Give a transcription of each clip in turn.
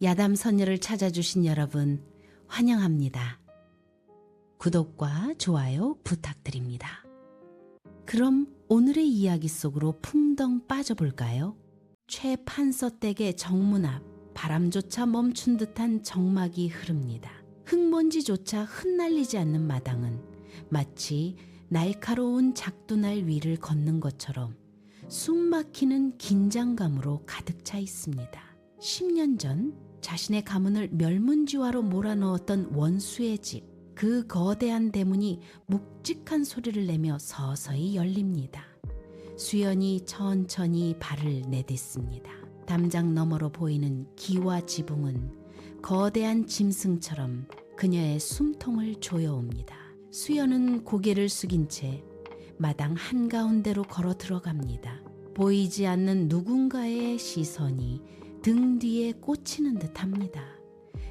야담 선녀를 찾아주신 여러분 환영합니다. 구독과 좋아요 부탁드립니다. 그럼 오늘의 이야기 속으로 풍덩 빠져볼까요? 최판서 댁의 정문 앞 바람조차 멈춘 듯한 정막이 흐릅니다. 흙먼지조차 흩날리지 않는 마당은 마치 날카로운 작두날 위를 걷는 것처럼 숨막히는 긴장감으로 가득 차 있습니다. 10년 전 자신의 가문을 멸문지화로 몰아넣었던 원수의 집, 그 거대한 대문이 묵직한 소리를 내며 서서히 열립니다. 수연이 천천히 발을 내딛습니다. 담장 너머로 보이는 기와 지붕은 거대한 짐승처럼 그녀의 숨통을 조여옵니다. 수연은 고개를 숙인 채 마당 한가운데로 걸어 들어갑니다. 보이지 않는 누군가의 시선이 등 뒤에 꽂히는 듯합니다.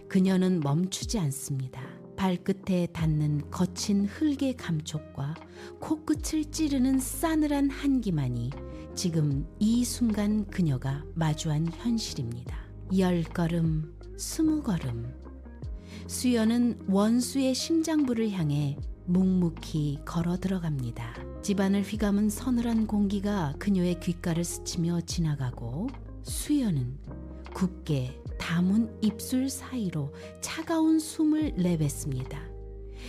그녀는 멈추지 않습니다. 발끝에 닿는 거친 흙의 감촉과 코끝을 찌르는 싸늘한 한기만이 지금 이 순간 그녀가 마주한 현실입니다. 10걸음, 20걸음. 수연은 원수의 심장부를 향해 묵묵히 걸어 들어갑니다. 집안을 휘감은 서늘한 공기가 그녀의 귓가를 스치며 지나가고 수연은 굳게 담은 입술 사이로 차가운 숨을 내뱉습니다.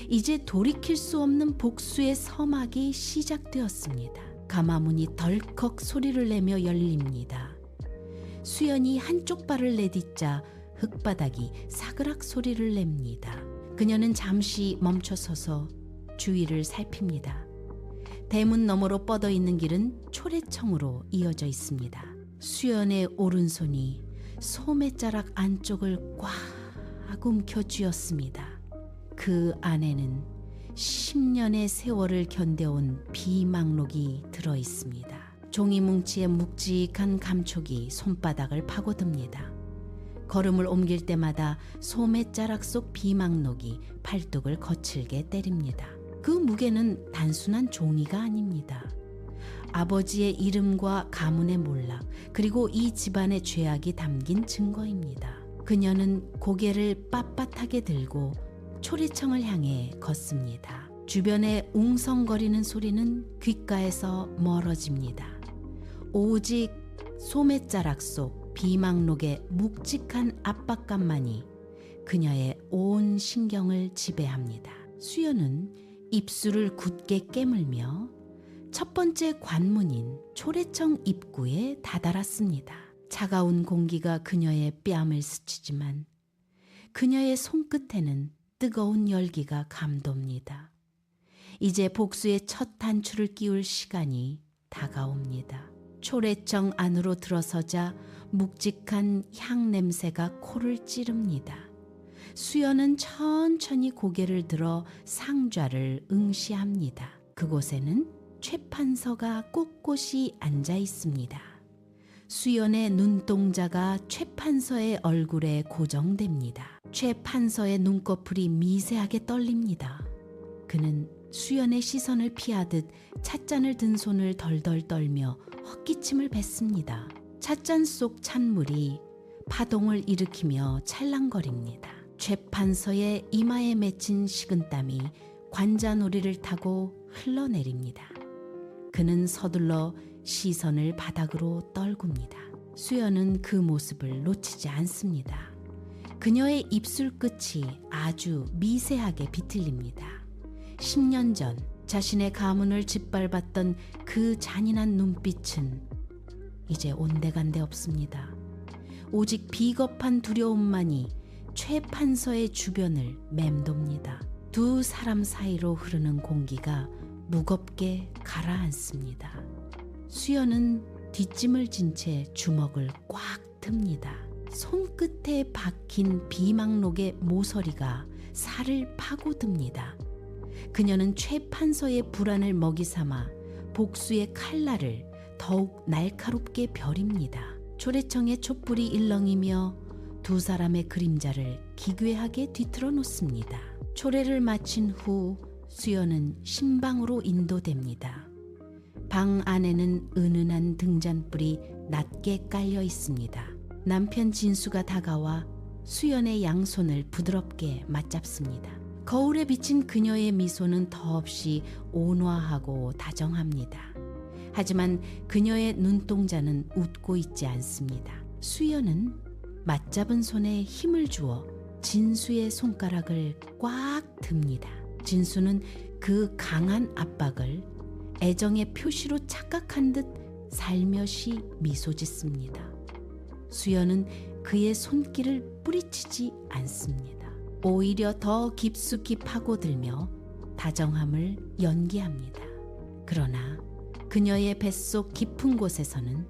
이제 돌이킬 수 없는 복수의 서막이 시작되었습니다. 가마문이 덜컥 소리를 내며 열립니다. 수연이 한쪽 발을 내딛자 흙바닥이 사그락 소리를 냅니다. 그녀는 잠시 멈춰서서 주위를 살핍니다. 대문 너머로 뻗어 있는 길은 초래청으로 이어져 있습니다. 수연의 오른손이 소매자락 안쪽을 꽉 움켜 쥐었습니다. 그 안에는 10년의 세월을 견뎌온 비망록이 들어 있습니다. 종이 뭉치의 묵직한 감촉이 손바닥을 파고듭니다. 걸음을 옮길 때마다 소매자락 속 비망록이 팔뚝을 거칠게 때립니다. 그 무게는 단순한 종이가 아닙니다. 아버지의 이름과 가문의 몰락, 그리고 이 집안의 죄악이 담긴 증거입니다. 그녀는 고개를 빳빳하게 들고 초리청을 향해 걷습니다. 주변의 웅성거리는 소리는 귓가에서 멀어집니다. 오직 소매자락 속 비망록의 묵직한 압박감만이 그녀의 온 신경을 지배합니다. 수연은 입술을 굳게 깨물며 첫 번째 관문인 초래청 입구에 다다랐습니다. 차가운 공기가 그녀의 뺨을 스치지만 그녀의 손끝에는 뜨거운 열기가 감돕니다. 이제 복수의 첫 단추를 끼울 시간이 다가옵니다. 초래청 안으로 들어서자 묵직한 향 냄새가 코를 찌릅니다. 수연은 천천히 고개를 들어 상좌를 응시합니다. 그곳에는 최판서가 꼿꼿이 앉아 있습니다. 수연의 눈동자가 최판서의 얼굴에 고정됩니다. 최판서의 눈꺼풀이 미세하게 떨립니다. 그는 수연의 시선을 피하듯 찻잔을 든 손을 덜덜 떨며 헛기침을 뱉습니다. 찻잔 속 찬물이 파동을 일으키며 찰랑거립니다. 최판서의 이마에 맺힌 식은땀이 관자놀이를 타고 흘러내립니다. 그는 서둘러 시선을 바닥으로 떨굽니다. 수연은 그 모습을 놓치지 않습니다. 그녀의 입술 끝이 아주 미세하게 비틀립니다. 10년 전 자신의 가문을 짓밟았던 그 잔인한 눈빛은 이제 온데간데 없습니다. 오직 비겁한 두려움만이 최판서의 주변을 맴돕니다. 두 사람 사이로 흐르는 공기가 무겁게 가라앉습니다. 수연은 뒷짐을 진 채 주먹을 꽉 듭니다. 손끝에 박힌 비망록의 모서리가 살을 파고듭니다. 그녀는 최판서의 불안을 먹이 삼아 복수의 칼날을 더욱 날카롭게 벼립니다. 초래청의 촛불이 일렁이며 두 사람의 그림자를 기괴하게 뒤틀어 놓습니다. 초래를 마친 후 수연은 신방으로 인도됩니다. 방 안에는 은은한 등잔불이 낮게 깔려 있습니다. 남편 진수가 다가와 수연의 양손을 부드럽게 맞잡습니다. 거울에 비친 그녀의 미소는 더없이 온화하고 다정합니다. 하지만 그녀의 눈동자는 웃고 있지 않습니다. 수연은 맞잡은 손에 힘을 주어 진수의 손가락을 꽉 듭니다. 진수는 그 강한 압박을 애정의 표시로 착각한 듯 살며시 미소 짓습니다. 수연은 그의 손길을 뿌리치지 않습니다. 오히려 더 깊숙이 파고들며 다정함을 연기합니다. 그러나 그녀의 뱃속 깊은 곳에서는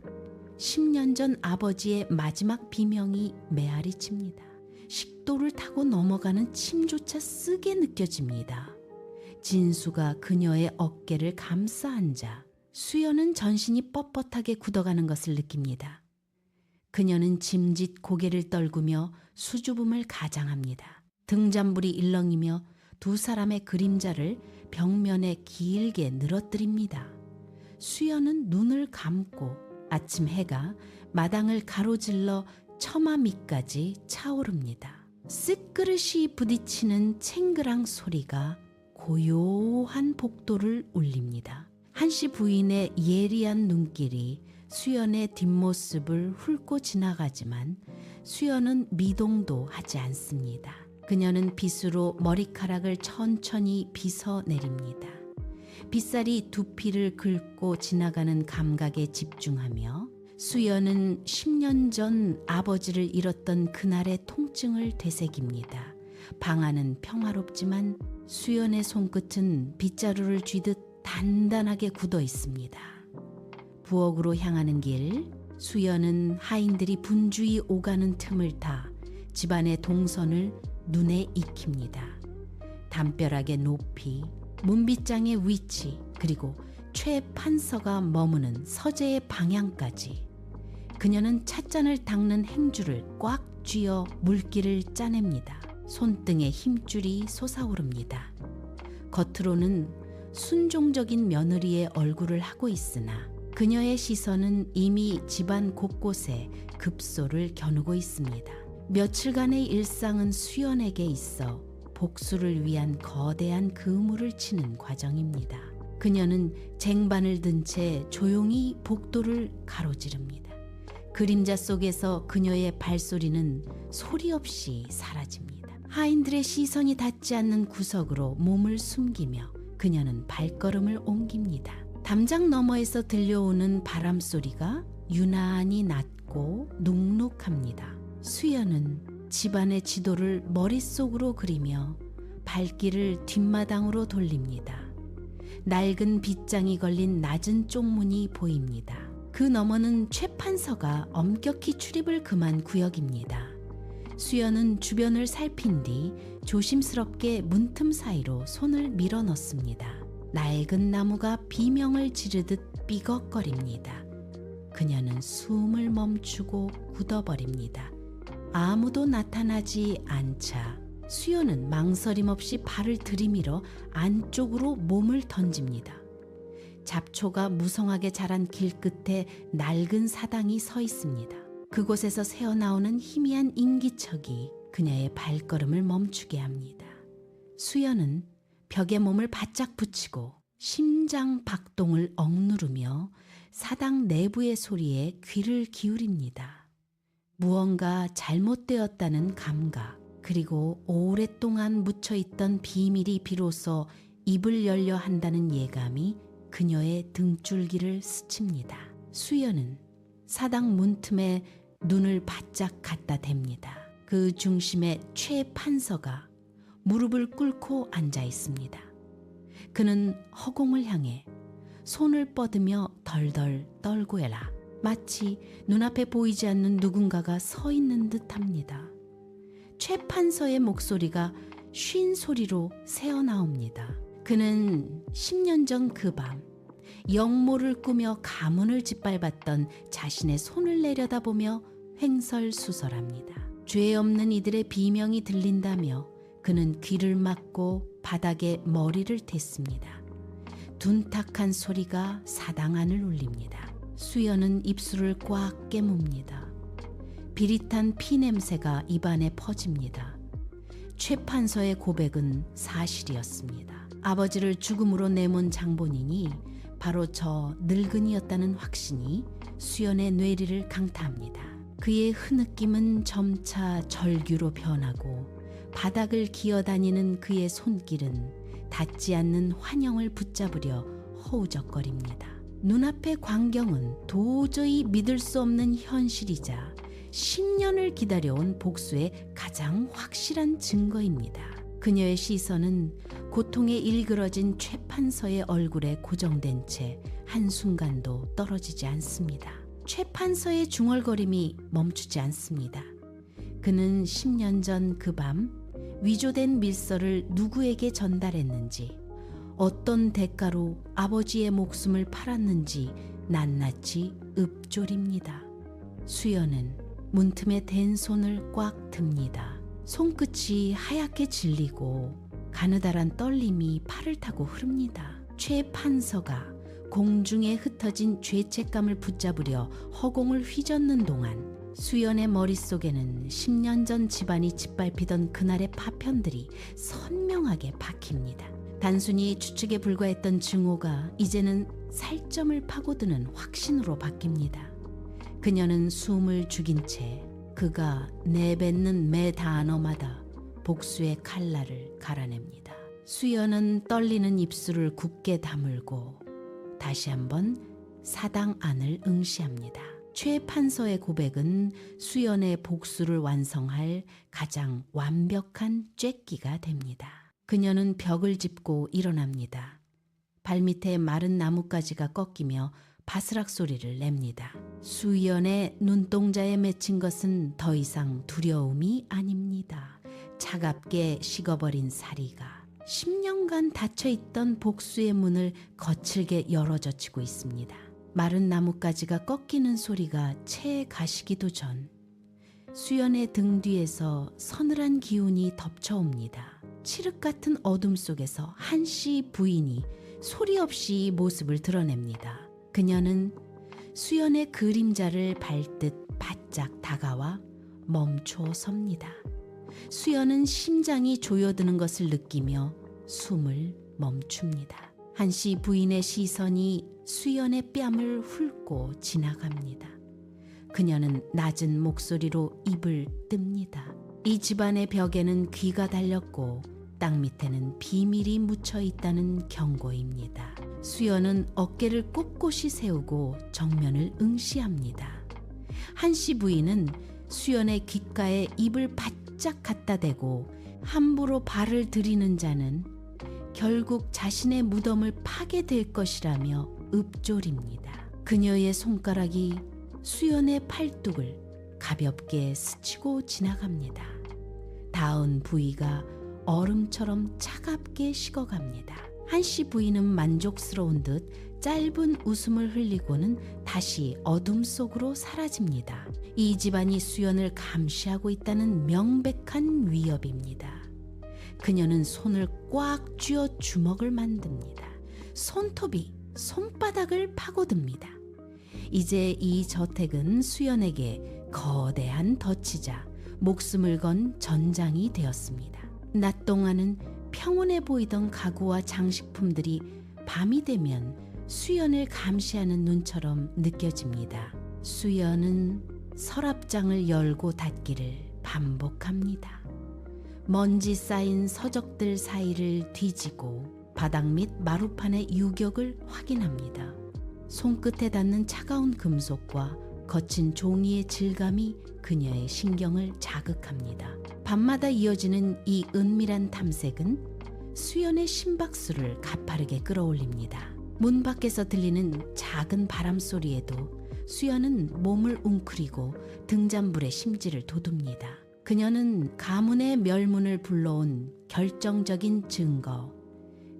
10년 전 아버지의 마지막 비명이 메아리 칩니다. 식도를 타고 넘어가는 침조차 쓰게 느껴집니다. 진수가 그녀의 어깨를 감싸 앉아 수연은 전신이 뻣뻣하게 굳어가는 것을 느낍니다. 그녀는 짐짓 고개를 떨구며 수줍음을 가장합니다. 등잔불이 일렁이며 두 사람의 그림자를 벽면에 길게 늘어뜨립니다. 수연은 눈을 감고 아침 해가 마당을 가로질러 처마 밑까지 차오릅니다. 쓱그릇이 부딪히는 챙그랑 소리가 고요한 복도를 울립니다. 한씨 부인의 예리한 눈길이 수연의 뒷모습을 훑고 지나가지만 수연은 미동도 하지 않습니다. 그녀는 빗으로 머리카락을 천천히 빗어내립니다. 빗살이 두피를 긁고 지나가는 감각에 집중하며 수연은 10년 전 아버지를 잃었던 그날의 통증을 되새깁니다. 방 안은 평화롭지만 수연의 손끝은 빗자루를 쥐듯 단단하게 굳어 있습니다. 부엌으로 향하는 길, 수연은 하인들이 분주히 오가는 틈을 타 집안의 동선을 눈에 익힙니다. 담벼락의 높이, 문빗장의 위치, 그리고 최 판서가 머무는 서재의 방향까지 그녀는 찻잔을 닦는 행주를 꽉 쥐어 물기를 짜냅니다. 손등에 힘줄이 솟아오릅니다. 겉으로는 순종적인 며느리의 얼굴을 하고 있으나 그녀의 시선은 이미 집안 곳곳에 급소를 겨누고 있습니다. 며칠간의 일상은 수연에게 있어 복수를 위한 거대한 그물을 치는 과정입니다. 그녀는 쟁반을 든 채 조용히 복도를 가로지릅니다. 그림자 속에서 그녀의 발소리는 소리 없이 사라집니다. 하인들의 시선이 닿지 않는 구석으로 몸을 숨기며 그녀는 발걸음을 옮깁니다. 담장 너머에서 들려오는 바람 소리가 유난히 낮고 눅눅합니다. 수연은 집안의 지도를 머릿속으로 그리며 발길을 뒷마당으로 돌립니다. 낡은 빗장이 걸린 낮은 쪽문이 보입니다. 그 너머는 최판서가 엄격히 출입을 금한 구역입니다. 수연은 주변을 살핀 뒤 조심스럽게 문틈 사이로 손을 밀어 넣습니다. 낡은 나무가 비명을 지르듯 삐걱거립니다. 그녀는 숨을 멈추고 굳어버립니다. 아무도 나타나지 않자 수연은 망설임 없이 발을 들이밀어 안쪽으로 몸을 던집니다. 잡초가 무성하게 자란 길 끝에 낡은 사당이 서 있습니다. 그곳에서 새어나오는 희미한 인기척이 그녀의 발걸음을 멈추게 합니다. 수연은 벽에 몸을 바짝 붙이고 심장 박동을 억누르며 사당 내부의 소리에 귀를 기울입니다. 무언가 잘못되었다는 감각, 그리고 오랫동안 묻혀있던 비밀이 비로소 입을 열려 한다는 예감이 그녀의 등줄기를 스칩니다. 수연은 사당 문틈에 눈을 바짝 갖다 댑니다. 그 중심에 최 판서가 무릎을 꿇고 앉아 있습니다. 그는 허공을 향해 손을 뻗으며 덜덜 떨고 해라. 마치 눈앞에 보이지 않는 누군가가 서 있는 듯합니다. 최 판서의 목소리가 쉰 소리로 새어나옵니다. 그는 10년 전 그 밤 영모를 꾸며 가문을 짓밟았던 자신의 손을 내려다보며 횡설수설합니다. 죄 없는 이들의 비명이 들린다며 그는 귀를 막고 바닥에 머리를 댔습니다. 둔탁한 소리가 사당 안을 울립니다. 수연은 입술을 꽉 깨뭅니다. 비릿한 피냄새가 입안에 퍼집니다. 최 판서의 고백은 사실이었습니다. 아버지를 죽음으로 내몬 장본인이 바로 저 늙은이였다는 확신이 수연의 뇌리를 강타합니다. 그의 흐느낌은 점차 절규로 변하고 바닥을 기어다니는 그의 손길은 닿지 않는 환영을 붙잡으려 허우적거립니다. 눈앞의 광경은 도저히 믿을 수 없는 현실이자 10년을 기다려온 복수의 가장 확실한 증거입니다. 그녀의 시선은 고통에 일그러진 최 판서의 얼굴에 고정된 채 한순간도 떨어지지 않습니다. 최 판서의 중얼거림이 멈추지 않습니다. 그는 10년 전 그 밤 위조된 밀서를 누구에게 전달했는지, 어떤 대가로 아버지의 목숨을 팔았는지 낱낱이 읊조립니다. 수연은 문틈에 댄 손을 꽉 듭니다. 손끝이 하얗게 질리고 가느다란 떨림이 팔을 타고 흐릅니다. 최 판서가 공중에 흩어진 죄책감을 붙잡으려 허공을 휘젓는 동안 수연의 머릿속에는 10년 전 집안이 짓밟히던 그날의 파편들이 선명하게 박힙니다. 단순히 추측에 불과했던 증오가 이제는 살점을 파고드는 확신으로 바뀝니다. 그녀는 숨을 죽인 채 그가 내뱉는 매 단어마다 복수의 칼날을 갈아냅니다. 수연은 떨리는 입술을 굳게 다물고 다시 한번 사당 안을 응시합니다. 최 판서의 고백은 수연의 복수를 완성할 가장 완벽한 쬐끼가 됩니다. 그녀는 벽을 짚고 일어납니다. 발밑에 마른 나뭇가지가 꺾이며 바스락 소리를 냅니다. 수연의 눈동자에 맺힌 것은 더 이상 두려움이 아닙니다. 차갑게 식어버린 사리가 10년간 닫혀있던 복수의 문을 거칠게 열어젖히고 있습니다. 마른 나뭇가지가 꺾이는 소리가 채에 가시기도 전 수연의 등 뒤에서 서늘한 기운이 덮쳐옵니다. 칠흑 같은 어둠 속에서 한씨 부인이 소리 없이 모습을 드러냅니다. 그녀는 수연의 그림자를 밟듯 바짝 다가와 멈춰 섭니다. 수연은 심장이 조여드는 것을 느끼며 숨을 멈춥니다. 한씨 부인의 시선이 수연의 뺨을 훑고 지나갑니다. 그녀는 낮은 목소리로 입을 뜹니다. 이 집안의 벽에는 귀가 달렸고 땅 밑에는 비밀이 묻혀 있다는 경고입니다. 수연은 어깨를 꼿꼿이 세우고 정면을 응시합니다. 한씨 부인은 수연의 귓가에 입을 바짝 갖다 대고 함부로 발을 들이는 자는 결국 자신의 무덤을 파게 될 것이라며 읊조립니다. 그녀의 손가락이 수연의 팔뚝을 가볍게 스치고 지나갑니다. 닿은 부위가 얼음처럼 차갑게 식어갑니다. 한씨 부인은 만족스러운 듯 짧은 웃음을 흘리고는 다시 어둠 속으로 사라집니다. 이 집안이 수연을 감시하고 있다는 명백한 위협입니다. 그녀는 손을 꽉 쥐어 주먹을 만듭니다. 손톱이 손바닥을 파고듭니다. 이제 이 저택은 수연에게 거대한 덫이자 목숨을 건 전장이 되었습니다. 낮 동안은 평온해 보이던 가구와 장식품들이 밤이 되면 수연을 감시하는 눈처럼 느껴집니다. 수연은 서랍장을 열고 닫기를 반복합니다. 먼지 쌓인 서적들 사이를 뒤지고 바닥 및 마루판의 유격을 확인합니다. 손끝에 닿는 차가운 금속과 거친 종이의 질감이 그녀의 신경을 자극합니다. 밤마다 이어지는 이 은밀한 탐색은 수연의 심박수를 가파르게 끌어올립니다. 문 밖에서 들리는 작은 바람 소리에도 수연은 몸을 웅크리고 등잔불에 심지를 돋웁니다. 그녀는 가문의 멸문을 불러온 결정적인 증거,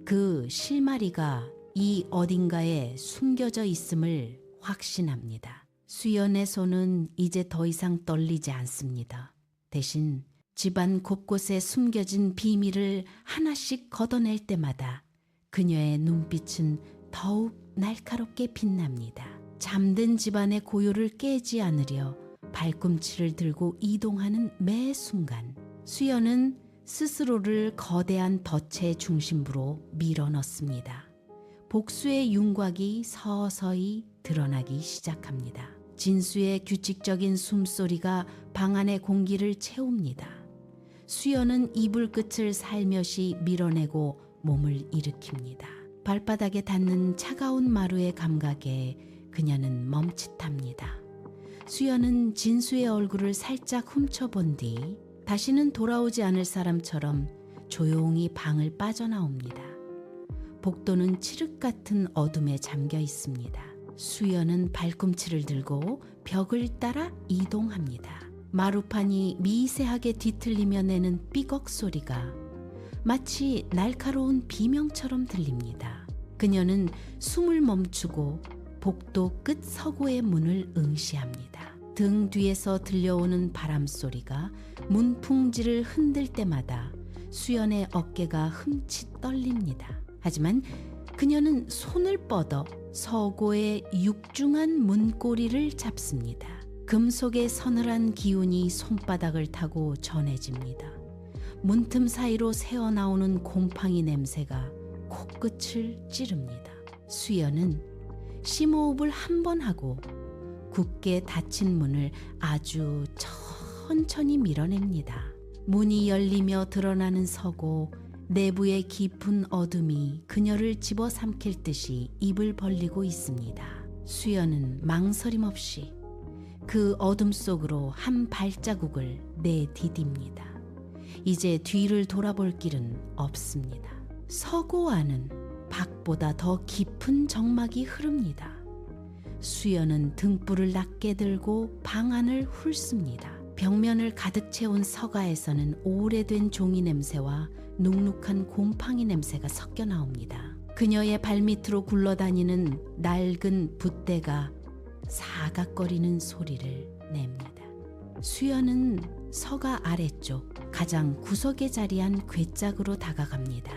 그 실마리가 이 어딘가에 숨겨져 있음을 확신합니다. 수연의 손은 이제 더 이상 떨리지 않습니다. 대신 집안 곳곳에 숨겨진 비밀을 하나씩 걷어낼 때마다 그녀의 눈빛은 더욱 날카롭게 빛납니다. 잠든 집안의 고요를 깨지 않으려 발꿈치를 들고 이동하는 매 순간 수연은 스스로를 거대한 덫의 중심부로 밀어넣습니다. 복수의 윤곽이 서서히 드러나기 시작합니다. 진수의 규칙적인 숨소리가 방 안의 공기를 채웁니다. 수연은 이불 끝을 살며시 밀어내고 몸을 일으킵니다. 발바닥에 닿는 차가운 마루의 감각에 그녀는 멈칫합니다. 수연은 진수의 얼굴을 살짝 훔쳐본 뒤 다시는 돌아오지 않을 사람처럼 조용히 방을 빠져나옵니다. 복도는 칠흑 같은 어둠에 잠겨 있습니다. 수연은 발꿈치를 들고 벽을 따라 이동합니다. 마루판이 미세하게 뒤틀리며 내는 삐걱 소리가 마치 날카로운 비명처럼 들립니다. 그녀는 숨을 멈추고 복도 끝 서고의 문을 응시합니다. 등 뒤에서 들려오는 바람 소리가 문풍지를 흔들 때마다 수연의 어깨가 흠칫 떨립니다. 하지만 그녀는 손을 뻗어 서고의 육중한 문고리를 잡습니다. 금속의 서늘한 기운이 손바닥을 타고 전해집니다. 문틈 사이로 새어나오는 곰팡이 냄새가 코끝을 찌릅니다. 수연은 심호흡을 한 번 하고 굳게 닫힌 문을 아주 천천히 밀어냅니다. 문이 열리며 드러나는 서고, 내부의 깊은 어둠이 그녀를 집어삼킬 듯이 입을 벌리고 있습니다. 수연은 망설임 없이 그 어둠 속으로 한 발자국을 내디딥니다. 이제 뒤를 돌아볼 길은 없습니다. 서고 안은 밖보다 더 깊은 정막이 흐릅니다. 수연은 등불을 낮게 들고 방 안을 훑습니다. 벽면을 가득 채운 서가에서는 오래된 종이 냄새와 눅눅한 곰팡이 냄새가 섞여 나옵니다. 그녀의 발밑으로 굴러다니는 낡은 붓대가 사각거리는 소리를 냅니다. 수연은 서가 아래쪽 가장 구석에 자리한 괴짝으로 다가갑니다.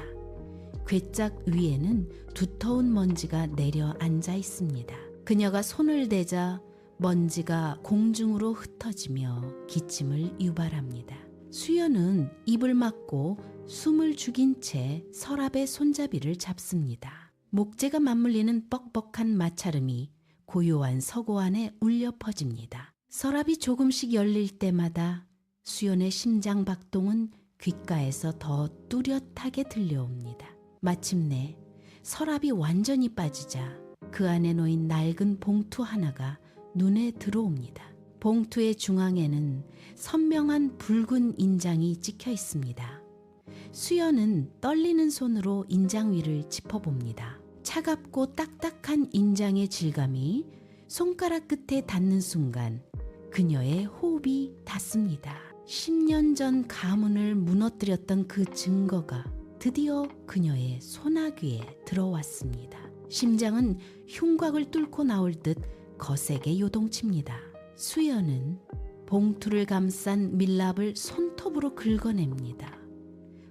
괴짝 위에는 두터운 먼지가 내려앉아 있습니다. 그녀가 손을 대자 먼지가 공중으로 흩어지며 기침을 유발합니다. 수연은 입을 막고 숨을 죽인 채 서랍의 손잡이를 잡습니다. 목재가 맞물리는 뻑뻑한 마찰음이 고요한 서고 안에 울려 퍼집니다. 서랍이 조금씩 열릴 때마다 수연의 심장 박동은 귓가에서 더 뚜렷하게 들려옵니다. 마침내 서랍이 완전히 빠지자 그 안에 놓인 낡은 봉투 하나가 눈에 들어옵니다. 봉투의 중앙에는 선명한 붉은 인장이 찍혀 있습니다. 수연은 떨리는 손으로 인장 위를 짚어봅니다. 차갑고 딱딱한 인장의 질감이 손가락 끝에 닿는 순간 그녀의 호흡이 닿습니다. 10년 전 가문을 무너뜨렸던 그 증거가 드디어 그녀의 소나귀에 들어왔습니다. 심장은 흉곽을 뚫고 나올 듯 거세게 요동칩니다. 수연은 봉투를 감싼 밀랍을 손톱으로 긁어냅니다.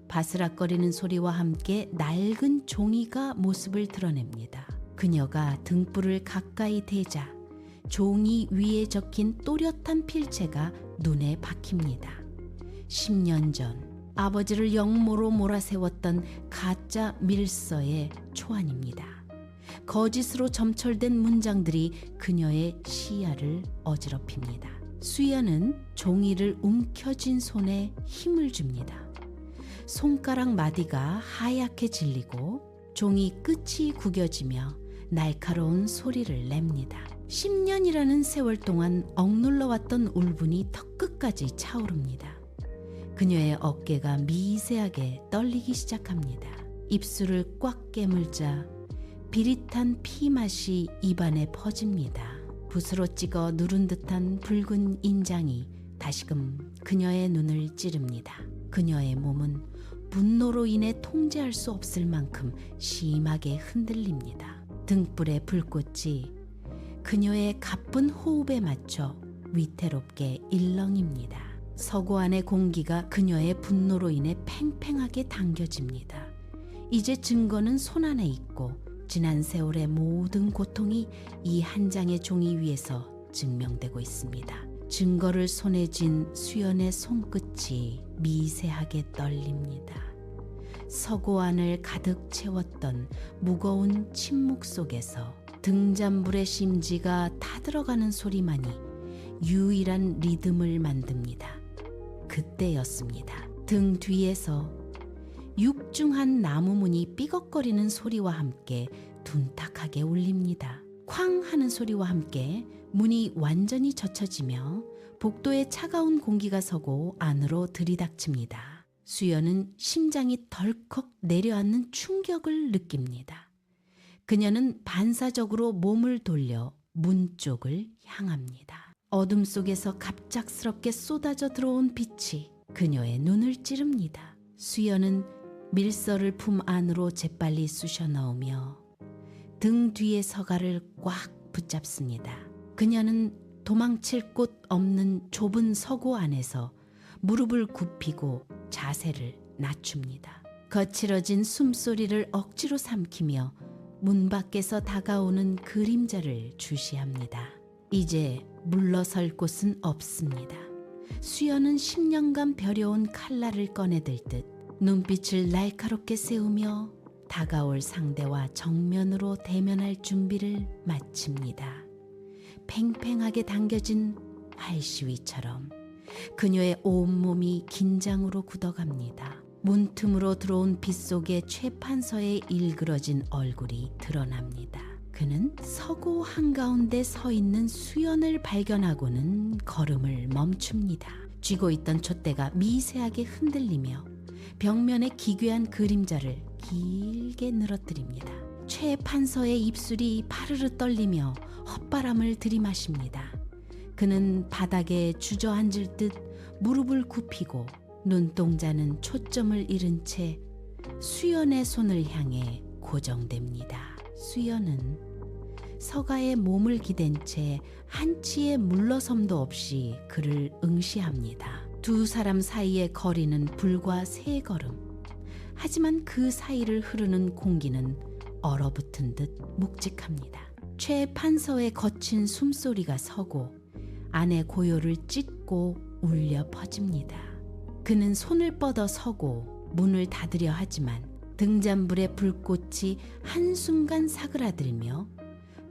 바스락거리는 소리와 함께 낡은 종이가 모습을 드러냅니다. 그녀가 등불을 가까이 대자 종이 위에 적힌 또렷한 필체가 눈에 박힙니다. 10년 전 아버지를 영모로 몰아세웠던 가짜 밀서의 초안입니다. 거짓으로 점철된 문장들이 그녀의 시야를 어지럽힙니다. 수연은 종이를 움켜쥔 손에 힘을 줍니다. 손가락 마디가 하얗게 질리고 종이 끝이 구겨지며 날카로운 소리를 냅니다. 10년이라는 세월 동안 억눌러왔던 울분이 턱끝까지 차오릅니다. 그녀의 어깨가 미세하게 떨리기 시작합니다. 입술을 꽉 깨물자 비릿한 피 맛이 입안에 퍼집니다. 붓으로 찍어 누른 듯한 붉은 인장이 다시금 그녀의 눈을 찌릅니다. 그녀의 몸은 분노로 인해 통제할 수 없을 만큼 심하게 흔들립니다. 등불의 불꽃이 그녀의 가쁜 호흡에 맞춰 위태롭게 일렁입니다. 서고 안의 공기가 그녀의 분노로 인해 팽팽하게 당겨집니다. 이제 증거는 손안에 있고 지난 세월의 모든 고통이 이 한 장의 종이 위에서 증명되고 있습니다. 증거를 손에 쥔 수연의 손끝이 미세하게 떨립니다. 서고 안을 가득 채웠던 무거운 침묵 속에서 등잔불의 심지가 타들어가는 소리만이 유일한 리듬을 만듭니다. 그때였습니다. 등 뒤에서 육중한 나무문이 삐걱거리는 소리와 함께 둔탁하게 울립니다. 쾅 하는 소리와 함께 문이 완전히 젖혀지며 복도에 차가운 공기가 서고 안으로 들이닥칩니다. 수연은 심장이 덜컥 내려앉는 충격을 느낍니다. 그녀는 반사적으로 몸을 돌려 문 쪽을 향합니다. 어둠 속에서 갑작스럽게 쏟아져 들어온 빛이 그녀의 눈을 찌릅니다. 수연은 밀서를 품 안으로 재빨리 쑤셔 넣으며 등 뒤의 서가를 꽉 붙잡습니다. 그녀는 도망칠 곳 없는 좁은 서고 안에서 무릎을 굽히고 자세를 낮춥니다. 거칠어진 숨소리를 억지로 삼키며 문 밖에서 다가오는 그림자를 주시합니다. 이제 물러설 곳은 없습니다. 수연은 10년간 벼려온 칼날을 꺼내들 듯 눈빛을 날카롭게 세우며 다가올 상대와 정면으로 대면할 준비를 마칩니다. 팽팽하게 당겨진 활시위처럼 그녀의 온몸이 긴장으로 굳어갑니다. 문틈으로 들어온 빛 속에 최 판서의 일그러진 얼굴이 드러납니다. 그는 서고 한가운데 서 있는 수연을 발견하고는 걸음을 멈춥니다. 쥐고 있던 촛대가 미세하게 흔들리며 벽면의 기괴한 그림자를 길게 늘어뜨립니다. 최 판서의 입술이 파르르 떨리며 헛바람을 들이마십니다. 그는 바닥에 주저앉을 듯 무릎을 굽히고 눈동자는 초점을 잃은 채 수연의 손을 향해 고정됩니다. 수연은 서가의 몸을 기댄 채 한치의 물러섬도 없이 그를 응시합니다. 두 사람 사이의 거리는 불과 3걸음. 하지만 그 사이를 흐르는 공기는 얼어붙은 듯 묵직합니다. 최 판서의 거친 숨소리가 서고 안의 고요를 찢고 울려 퍼집니다. 그는 손을 뻗어 서고 문을 닫으려 하지만 등잔불의 불꽃이 한순간 사그라들며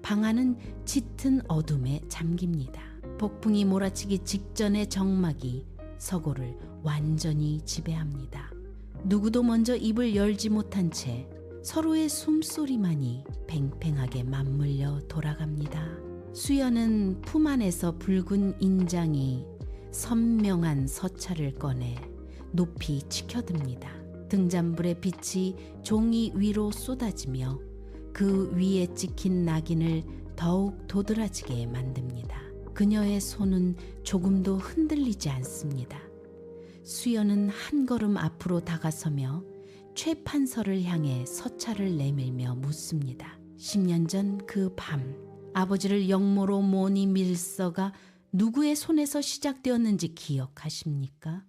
방 안은 짙은 어둠에 잠깁니다. 폭풍이 몰아치기 직전의 정막이 서고를 완전히 지배합니다. 누구도 먼저 입을 열지 못한 채 서로의 숨소리만이 팽팽하게 맞물려 돌아갑니다. 수연은 품 안에서 붉은 인장이 선명한 서찰을 꺼내 높이 치켜듭니다. 등잔불의 빛이 종이 위로 쏟아지며 그 위에 찍힌 낙인을 더욱 도드라지게 만듭니다. 그녀의 손은 조금도 흔들리지 않습니다. 수연은 한 걸음 앞으로 다가서며 최 판서를 향해 서찰을 내밀며 묻습니다. 10년 전 그 밤 아버지를 영모로 모니 밀서가 누구의 손에서 시작되었는지 기억하십니까?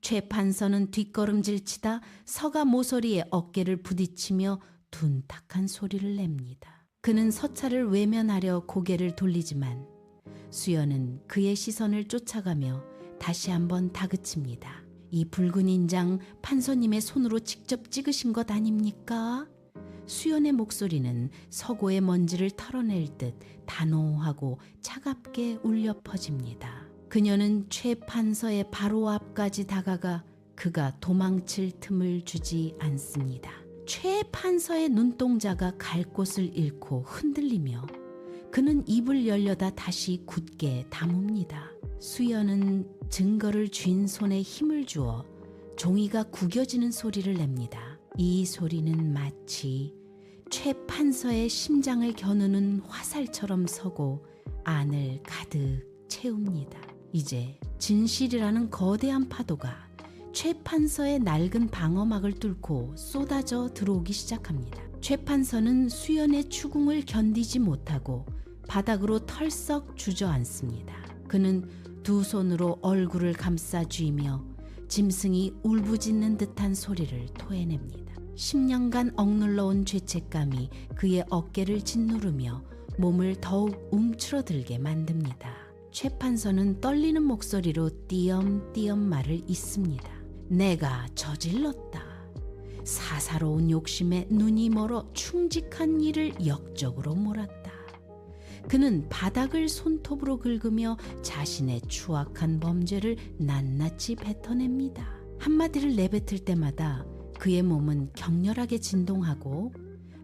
최 판서는 뒷걸음질치다 서가 모서리에 어깨를 부딪히며 둔탁한 소리를 냅니다. 그는 서찰을 외면하려 고개를 돌리지만 수연은 그의 시선을 쫓아가며 다시 한번 다그칩니다. 이 붉은 인장 판서님의 손으로 직접 찍으신 것 아닙니까? 수연의 목소리는 서고의 먼지를 털어낼 듯 단호하고 차갑게 울려 퍼집니다. 그녀는 최 판서의 바로 앞까지 다가가 그가 도망칠 틈을 주지 않습니다. 최 판서의 눈동자가 갈 곳을 잃고 흔들리며 그는 입을 열려다 다시 굳게 다뭅니다. 수연은 증거를 쥔 손에 힘을 주어 종이가 구겨지는 소리를 냅니다. 이 소리는 마치 최 판서의 심장을 겨누는 화살처럼 서고 안을 가득 채웁니다. 이제 진실이라는 거대한 파도가 최 판서의 낡은 방어막을 뚫고 쏟아져 들어오기 시작합니다. 최 판서는 수연의 추궁을 견디지 못하고 바닥으로 털썩 주저앉습니다. 그는 두 손으로 얼굴을 감싸 쥐며 짐승이 울부짖는 듯한 소리를 토해냅니다. 10년간 억눌러온 죄책감이 그의 어깨를 짓누르며 몸을 더욱 움츠러들게 만듭니다. 최 판서는 떨리는 목소리로 띄엄띄엄 말을 잇습니다. 내가 저질렀다. 사사로운 욕심에 눈이 멀어 충직한 일을 역적으로 몰았다. 그는 바닥을 손톱으로 긁으며 자신의 추악한 범죄를 낱낱이 뱉어냅니다. 한마디를 내뱉을 때마다 그의 몸은 격렬하게 진동하고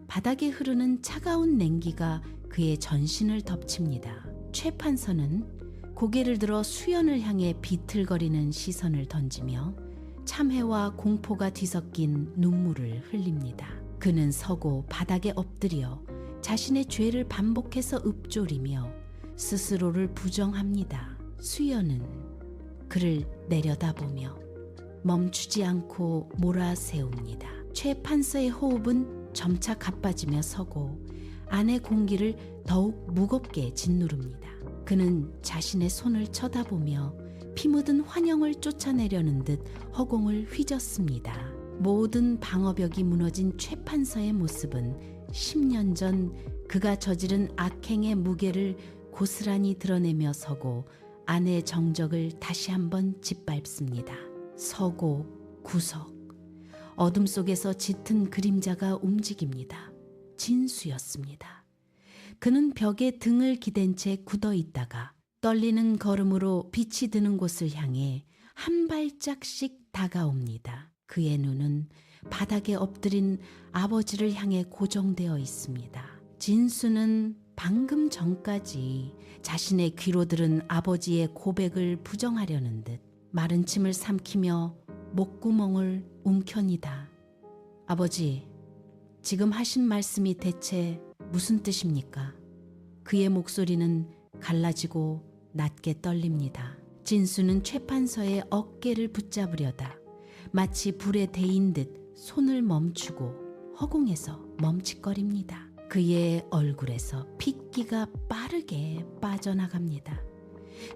바닥에 흐르는 차가운 냉기가 그의 전신을 덮칩니다. 최 판서는 고개를 들어 수연을 향해 비틀거리는 시선을 던지며 참회와 공포가 뒤섞인 눈물을 흘립니다. 그는 서고 바닥에 엎드려 자신의 죄를 반복해서 읊조리며 스스로를 부정합니다. 수연은 그를 내려다보며 멈추지 않고 몰아세웁니다. 최 판서의 호흡은 점차 가빠지며 서고 안의 공기를 더욱 무겁게 짓누릅니다. 그는 자신의 손을 쳐다보며 피 묻은 환영을 쫓아내려는 듯 허공을 휘젓습니다. 모든 방어벽이 무너진 최 판서의 모습은 10년 전 그가 저지른 악행의 무게를 고스란히 드러내며 서고 아내의 정적을 다시 한번 짓밟습니다. 서고 구석 어둠 속에서 짙은 그림자가 움직입니다. 진수였습니다. 그는 벽에 등을 기댄 채 굳어 있다가 떨리는 걸음으로 빛이 드는 곳을 향해 한 발짝씩 다가옵니다. 그의 눈은 바닥에 엎드린 아버지를 향해 고정되어 있습니다. 진수는 방금 전까지 자신의 귀로 들은 아버지의 고백을 부정하려는 듯 마른 침을 삼키며 목구멍을 움켜니다. 아버지, 지금 하신 말씀이 대체 무슨 뜻입니까? 그의 목소리는 갈라지고 낮게 떨립니다. 진수는 최 판서의 어깨를 붙잡으려다 마치 불에 데인 듯 손을 멈추고 허공에서 멈칫거립니다. 그의 얼굴에서 핏기가 빠르게 빠져나갑니다.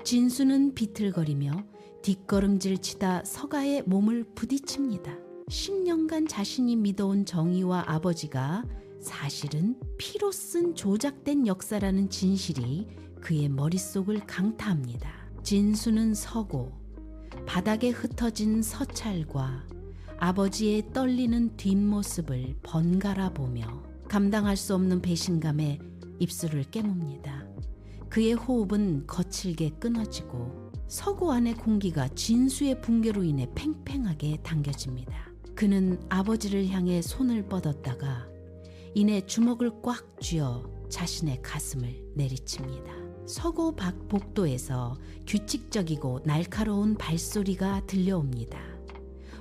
진수는 비틀거리며 뒷걸음질 치다 서가의 몸을 부딪힙니다. 10년간 자신이 믿어온 정의와 아버지가 사실은 피로 쓴 조작된 역사라는 진실이 그의 머릿속을 강타합니다. 진수는 서고 바닥에 흩어진 서찰과 아버지의 떨리는 뒷모습을 번갈아 보며 감당할 수 없는 배신감에 입술을 깨뭅니다. 그의 호흡은 거칠게 끊어지고 서고 안의 공기가 진수의 붕괴로 인해 팽팽하게 당겨집니다. 그는 아버지를 향해 손을 뻗었다가 이내 주먹을 꽉 쥐어 자신의 가슴을 내리칩니다. 서고 밖 복도에서 규칙적이고 날카로운 발소리가 들려옵니다.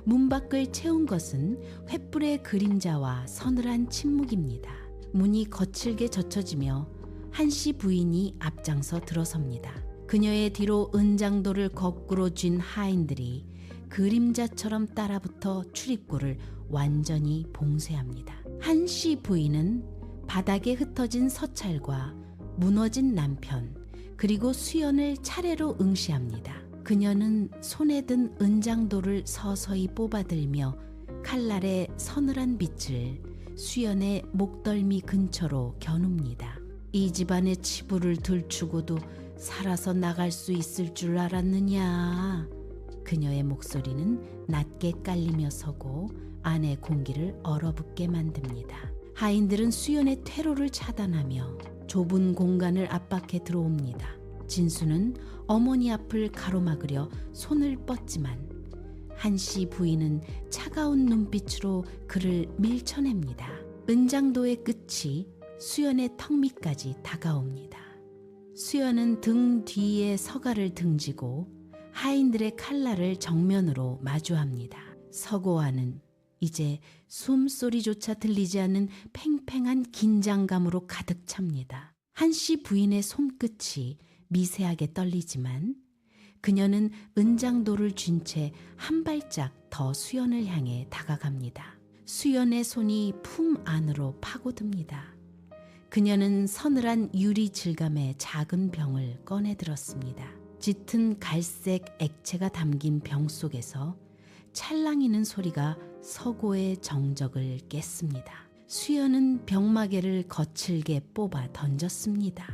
문 밖을 채운 것은 횃불의 그림자와 서늘한 침묵입니다. 문이 거칠게 젖혀지며 한씨 부인이 앞장서 들어섭니다. 그녀의 뒤로 은장도를 거꾸로 쥔 하인들이 그림자처럼 따라붙어 출입구를 완전히 봉쇄합니다. 한씨 부인은 바닥에 흩어진 서찰과 무너진 남편 그리고 수연을 차례로 응시합니다. 그녀는 손에 든 은장도를 서서히 뽑아들며 칼날의 서늘한 빛을 수연의 목덜미 근처로 겨눕니다. 이 집안의 치부를 들추고도 살아서 나갈 수 있을 줄 알았느냐. 그녀의 목소리는 낮게 깔리며 서고 안의 공기를 얼어붙게 만듭니다. 하인들은 수연의 퇴로를 차단하며 좁은 공간을 압박해 들어옵니다. 진수는 어머니 앞을 가로막으려 손을 뻗지만 한씨 부인은 차가운 눈빛으로 그를 밀쳐냅니다. 은장도의 끝이 수연의 턱 밑까지 다가옵니다. 수연은 등 뒤에 서가를 등지고 하인들의 칼날을 정면으로 마주합니다. 서고와는 이제 숨소리조차 들리지 않는 팽팽한 긴장감으로 가득 찹니다. 한씨 부인의 손끝이 미세하게 떨리지만 그녀는 은장도를 쥔 채 한 발짝 더 수연을 향해 다가갑니다. 수연의 손이 품 안으로 파고듭니다. 그녀는 서늘한 유리 질감의 작은 병을 꺼내 들었습니다. 짙은 갈색 액체가 담긴 병 속에서 찰랑이는 소리가 서고의 정적을 깼습니다. 수연은 병마개를 거칠게 뽑아 던졌습니다.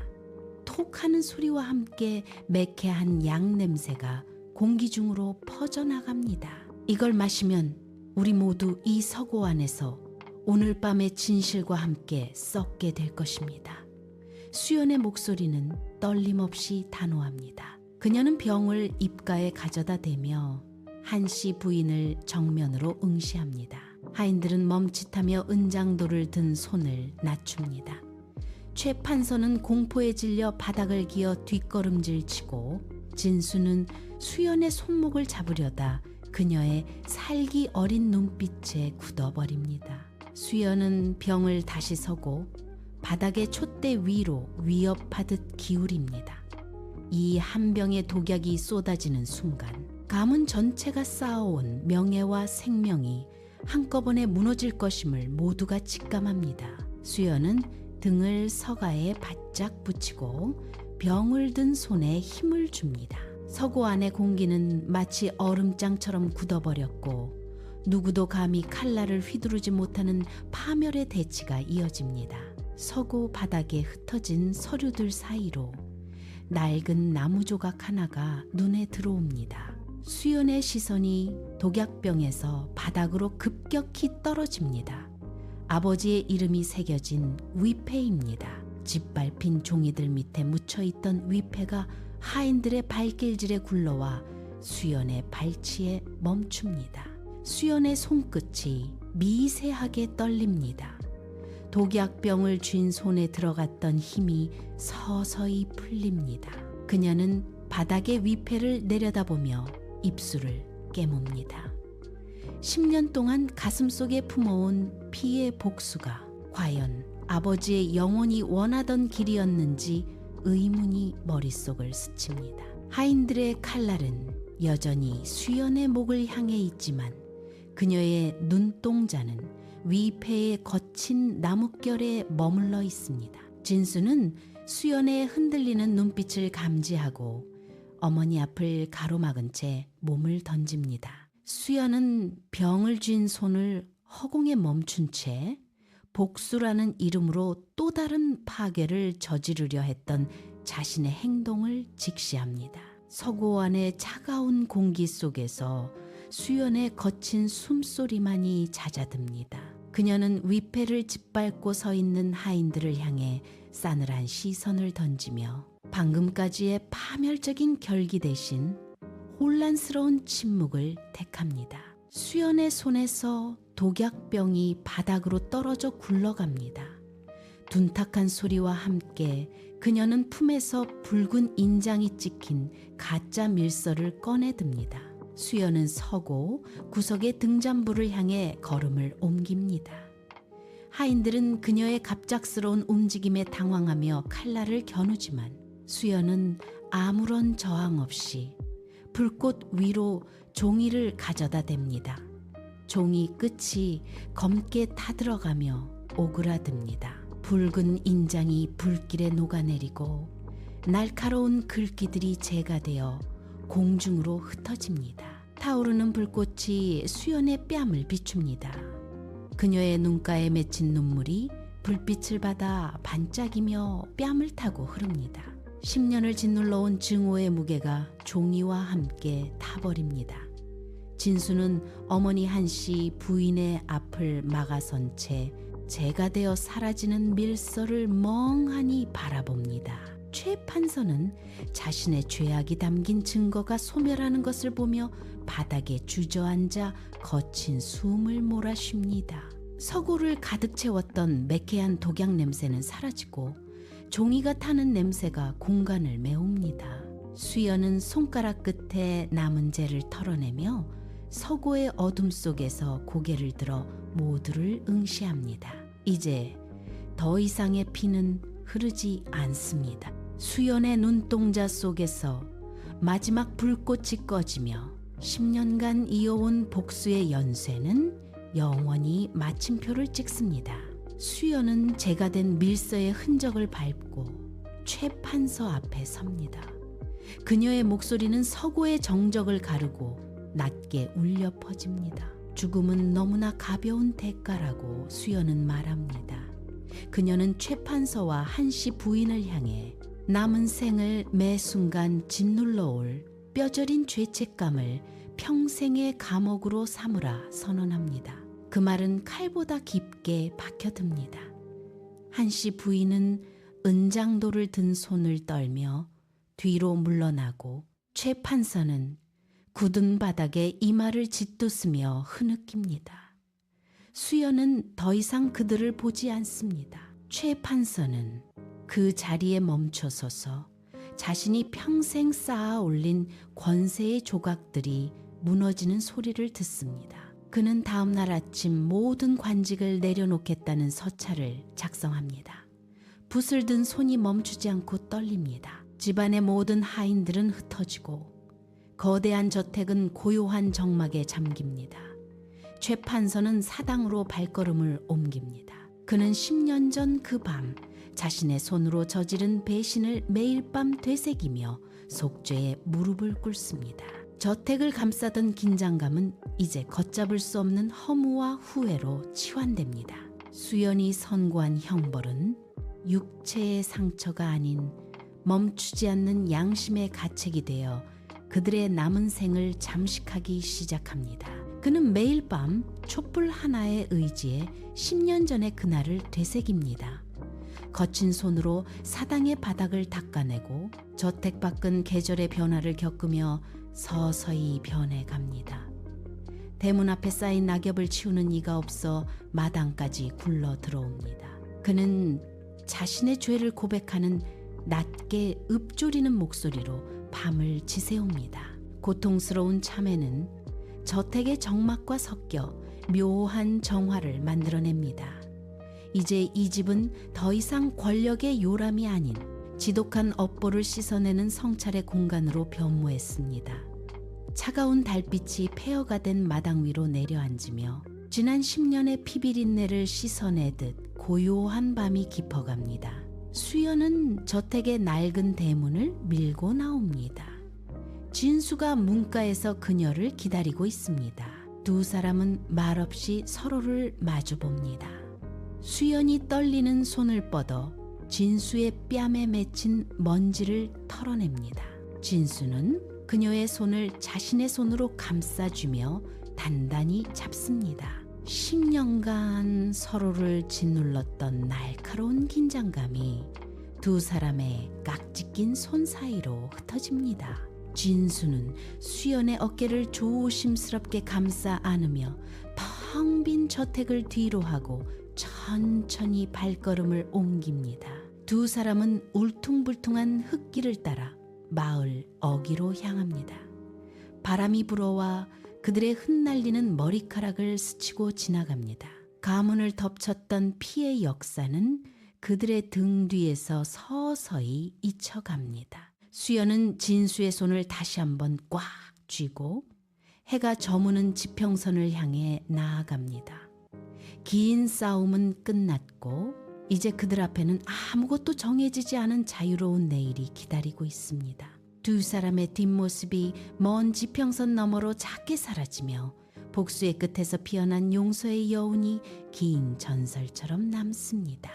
톡하는 소리와 함께 매캐한 양 냄새가 공기 중으로 퍼져나갑니다. 이걸 마시면 우리 모두 이 서고 안에서 오늘 밤의 진실과 함께 썩게 될 것입니다. 수연의 목소리는 떨림없이 단호합니다. 그녀는 병을 입가에 가져다 대며 한씨 부인을 정면으로 응시합니다. 하인들은 멈칫하며 은장도를 든 손을 낮춥니다. 최 판서는 공포에 질려 바닥을 기어 뒷걸음질 치고 진수는 수연의 손목을 잡으려다 그녀의 살기 어린 눈빛에 굳어버립니다. 수연은 병을 다시 서고 바닥의 촛대 위로 위협하듯 기울입니다. 이 한 병의 독약이 쏟아지는 순간 가문 전체가 쌓아온 명예와 생명이 한꺼번에 무너질 것임을 모두가 직감합니다. 수연은 등을 서가에 바짝 붙이고 병을 든 손에 힘을 줍니다. 서고 안의 공기는 마치 얼음장처럼 굳어버렸고 누구도 감히 칼날을 휘두르지 못하는 파멸의 대치가 이어집니다. 서고 바닥에 흩어진 서류들 사이로 낡은 나무 조각 하나가 눈에 들어옵니다. 수연의 시선이 독약병에서 바닥으로 급격히 떨어집니다. 아버지의 이름이 새겨진 위패입니다. 짓밟힌 종이들 밑에 묻혀있던 위패가 하인들의 발길질에 굴러와 수연의 발치에 멈춥니다. 수연의 손끝이 미세하게 떨립니다. 독약병을 쥔 손에 들어갔던 힘이 서서히 풀립니다. 그녀는 바닥의 위패를 내려다보며 입술을 깨뭅니다. 10년 동안 가슴속에 품어온 피의 복수가 과연 아버지의 영원히 원하던 길이었는지 의문이 머릿속을 스칩니다. 하인들의 칼날은 여전히 수연의 목을 향해 있지만 그녀의 눈동자는 위패의 거친 나뭇결에 머물러 있습니다. 진수는 수연의 흔들리는 눈빛을 감지하고 어머니 앞을 가로막은 채 몸을 던집니다. 수연은 병을 쥔 손을 허공에 멈춘 채 복수라는 이름으로 또 다른 파괴를 저지르려 했던 자신의 행동을 직시합니다. 서고 안의 차가운 공기 속에서 수연의 거친 숨소리만이 잦아듭니다. 그녀는 위패를 짓밟고 서 있는 하인들을 향해 싸늘한 시선을 던지며 방금까지의 파멸적인 결기 대신 혼란스러운 침묵을 택합니다. 수연의 손에서 독약병이 바닥으로 떨어져 굴러갑니다. 둔탁한 소리와 함께 그녀는 품에서 붉은 인장이 찍힌 가짜 밀서를 꺼내듭니다. 수연은 서고 구석의 등잔부를 향해 걸음을 옮깁니다. 하인들은 그녀의 갑작스러운 움직임에 당황하며 칼날을 겨누지만 수연은 아무런 저항 없이 불꽃 위로 종이를 가져다 댑니다. 종이 끝이 검게 타들어가며 오그라듭니다. 붉은 인장이 불길에 녹아내리고 날카로운 글귀들이 재가되어 공중으로 흩어집니다. 타오르는 불꽃이 수연의 뺨을 비춥니다. 그녀의 눈가에 맺힌 눈물이 불빛을 받아 반짝이며 뺨을 타고 흐릅니다. 10년을 짓눌러온 증오의 무게가 종이와 함께 타버립니다. 진수는 어머니 한씨 부인의 앞을 막아선 채 재가 되어 사라지는 밀서를 멍하니 바라봅니다. 최 판서는 자신의 죄악이 담긴 증거가 소멸하는 것을 보며 바닥에 주저앉아 거친 숨을 몰아쉽니다. 서고를 가득 채웠던 매캐한 독약 냄새는 사라지고 종이가 타는 냄새가 공간을 메웁니다. 수연은 손가락 끝에 남은 재를 털어내며 서고의 어둠 속에서 고개를 들어 모두를 응시합니다. 이제 더 이상의 피는 흐르지 않습니다. 수연의 눈동자 속에서 마지막 불꽃이 꺼지며 10년간 이어온 복수의 연쇄는 영원히 마침표를 찍습니다. 수연은 재가 된 밀서의 흔적을 밟고 최 판서 앞에 섭니다. 그녀의 목소리는 서고의 정적을 가르고 낮게 울려 퍼집니다. 죽음은 너무나 가벼운 대가라고 수연은 말합니다. 그녀는 최 판서와 한씨 부인을 향해 남은 생을 매 순간 짓눌러 올 뼈저린 죄책감을 평생의 감옥으로 삼으라 선언합니다. 그 말은 칼보다 깊게 박혀듭니다. 한씨 부인은 은장도를 든 손을 떨며 뒤로 물러나고 최 판서는 굳은 바닥에 이마를 짓두으며 흐느낍니다. 수연은 더 이상 그들을 보지 않습니다. 최 판서는 그 자리에 멈춰서서 자신이 평생 쌓아 올린 권세의 조각들이 무너지는 소리를 듣습니다. 그는 다음 날 아침 모든 관직을 내려놓겠다는 서찰을 작성합니다. 붓을 든 손이 멈추지 않고 떨립니다. 집안의 모든 하인들은 흩어지고 거대한 저택은 고요한 정막에 잠깁니다. 최 판서는 사당으로 발걸음을 옮깁니다. 그는 10년 전 그 밤 자신의 손으로 저지른 배신을 매일 밤 되새기며 속죄에 무릎을 꿇습니다. 저택을 감싸던 긴장감은 이제 걷잡을 수 없는 허무와 후회로 치환됩니다. 수연이 선고한 형벌은 육체의 상처가 아닌 멈추지 않는 양심의 가책이 되어 그들의 남은 생을 잠식하기 시작합니다. 그는 매일 밤 촛불 하나에 의지해 10년 전의 그날을 되새깁니다. 거친 손으로 사당의 바닥을 닦아내고 저택 밖은 계절의 변화를 겪으며 서서히 변해갑니다. 대문 앞에 쌓인 낙엽을 치우는 이가 없어 마당까지 굴러 들어옵니다. 그는 자신의 죄를 고백하는 낮게 읊조리는 목소리로 밤을 지새웁니다. 고통스러운 참회는 저택의 정막과 섞여 묘한 정화를 만들어냅니다. 이제 이 집은 더 이상 권력의 요람이 아닌 지독한 업보를 씻어내는 성찰의 공간으로 변모했습니다. 차가운 달빛이 폐허가 된 마당 위로 내려앉으며 지난 10년의 피비린내를 씻어내듯 고요한 밤이 깊어갑니다. 수연은 저택의 낡은 대문을 밀고 나옵니다. 진수가 문가에서 그녀를 기다리고 있습니다. 두 사람은 말없이 서로를 마주봅니다. 수연이 떨리는 손을 뻗어 진수의 뺨에 맺힌 먼지를 털어냅니다. 진수는 그녀의 손을 자신의 손으로 감싸주며 단단히 잡습니다. 10년간 서로를 짓눌렀던 날카로운 긴장감이 두 사람의 깍지 낀 손 사이로 흩어집니다. 진수는 수연의 어깨를 조심스럽게 감싸 안으며 텅 빈 저택을 뒤로 하고 천천히 발걸음을 옮깁니다. 두 사람은 울퉁불퉁한 흙길을 따라 마을 어귀로 향합니다. 바람이 불어와 그들의 흩날리는 머리카락을 스치고 지나갑니다. 가문을 덮쳤던 피의 역사는 그들의 등 뒤에서 서서히 잊혀갑니다. 수연은 진수의 손을 다시 한번 꽉 쥐고 해가 저무는 지평선을 향해 나아갑니다. 긴 싸움은 끝났고 이제 그들 앞에는 아무것도 정해지지 않은 자유로운 내일이 기다리고 있습니다. 두 사람의 뒷모습이 먼 지평선 너머로 작게 사라지며 복수의 끝에서 피어난 용서의 여운이 긴 전설처럼 남습니다.